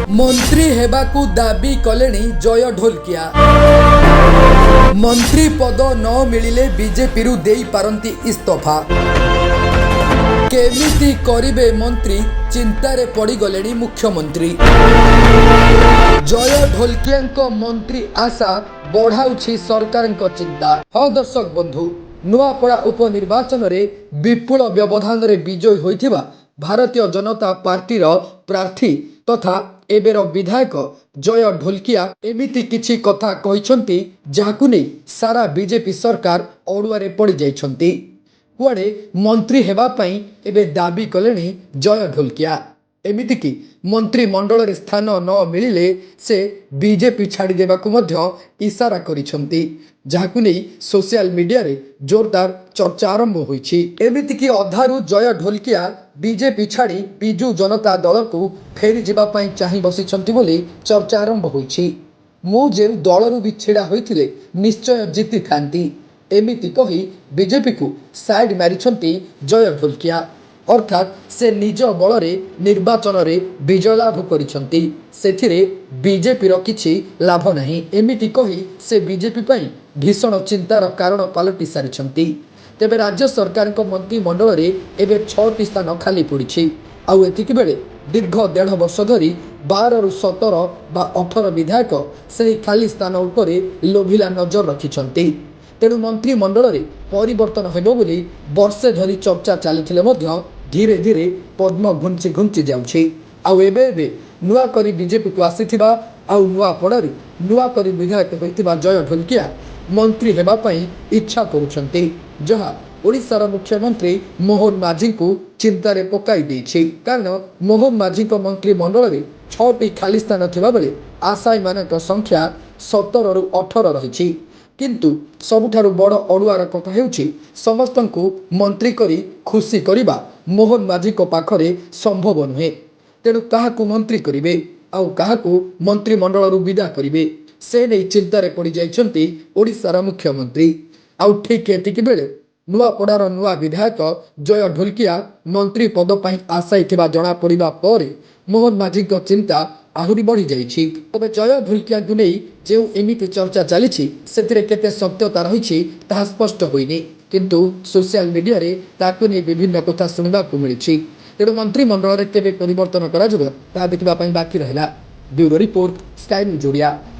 मंत्री हेबाकू दाबी कलेनी जय ढोलकिया। मंत्री पद न मिलिले बीजेपी रु देई पारंती इस्तफा। केमिति करिबे मंत्री चिंतारे पड़ी गलेनी मुख्यमंत्री। जय ढोलकिया मंत्री आशा बढ़ाउछि सरकार चिंता। हाँ दर्शक बंधु, नुआपड़ा उपनिर्वाचन रे विपुल व्यवधान रे विजयी होइथिबा भारतीय जनता पार्टी प्रार्थी तथा एबेर विधायक जय ढोलकिया एमिति किछि कथा कहिसंती जाहाकु नै सारा बीजेपी सरकार अड़ुआरे पड़ जाइछंती। कुआडे मंत्री हेबा पई एबे दाबी कलेनी जय ढोलकिया। एमिति कि मंत्रिमंडल रे स्थान न मिलिले से बीजेपी छाड़ी देबाकू मध्य इशारा करिसंती, जाहाकु नै सोशल मीडिया रे जोरदार चर्चा आरंभ होईछि। एमिति कि अधारू जय ढोलकिया बीजेपी छाड़ी बिजू जनता दल को फेरी जिबा पई चाहि बसिछंती बोली चर्चा आरंभ होईछि। मु जे दलरू भी छिड़ा होइथिले निश्चय जीति थांती, एमिति कही बीजेपी को साइड मारिछंती जय ढोलकिया। अर्थात से निज बल निर्वाचन रे विजय लाभ करिछंती, सेथिरे बीजेपी रो किछि लाभ नहीं, एमिति कही से बीजेपी पई भीषण चिंतार कारण पलटि सारिछंती। तेबे राज्य सरकार मंत्रिमंडल रे एबे 6टी स्थान खाली पड़िछि। आउ एतिक बेले दीर्घ 1.5 वर्ष धरी 12 रु 17 बा 18 विधायक से खाली स्थान उपरे लोभिला नजर रखिछंती। तेणु मंत्रिमंडल रे परिवर्तन हेबो बोली वर्षे धरी चर्चा चलीथिले मध्य धीरे धीरे पद्म घुंची घुंची जाउछि। आउ एबे नुआ करी बीजेपी को आसीथिबा आउ नुआ पड़ारी नुआ करी विधायक होइतिबा जय ढोलकिया मंत्री हेबा पई इच्छा करुछंती, जहा ओडिशार मुख्यमंत्री मोहन माझी को चिंतारे पकाई देछि। कारण मोहन माझी मंत्रिमंडल रे 6टी खाली स्थान थिबा बेले आशायी मानक संख्या 17 रु 18 रहिछि। किंतु सबुठारु बड़ अड़ुआर कथा हेउछि समस्तंकु मंत्री करी खुशी करिबा मोहन माझी को पाखरे संभव नुहे। तेणु काहाकू मंत्री करिवे आउ काहाकू मंत्रिमंडल रु विदा करिवे से नै चिंतारे पड़ी जाइछंती ओडिशार मुख्यमंत्री। आउ ठीक एतिक बेले नुआपड़ार नुआ विधायक जय ढोलकिया मंत्री पद पई आशायी थिबा जणा पड़िबा परे मोहन माझी को चिंता आहुरी बढ़ी जाइछि। तबे जय ढोलकिया को नै जे एमिति चर्चा चलीछि सेतिरे केते सत्यता रहिछि ताहा स्पष्ट होइनि, किंतु सोशल मीडिया रे ताकू नै विभिन्न कथा सुनिबाकू मिलिछि। तेणु मंत्रिमंडल रे केबे परिवर्तन करा जबो ताहा देखिबा पई बाकी रहिला। Bureau report, sky news Odia.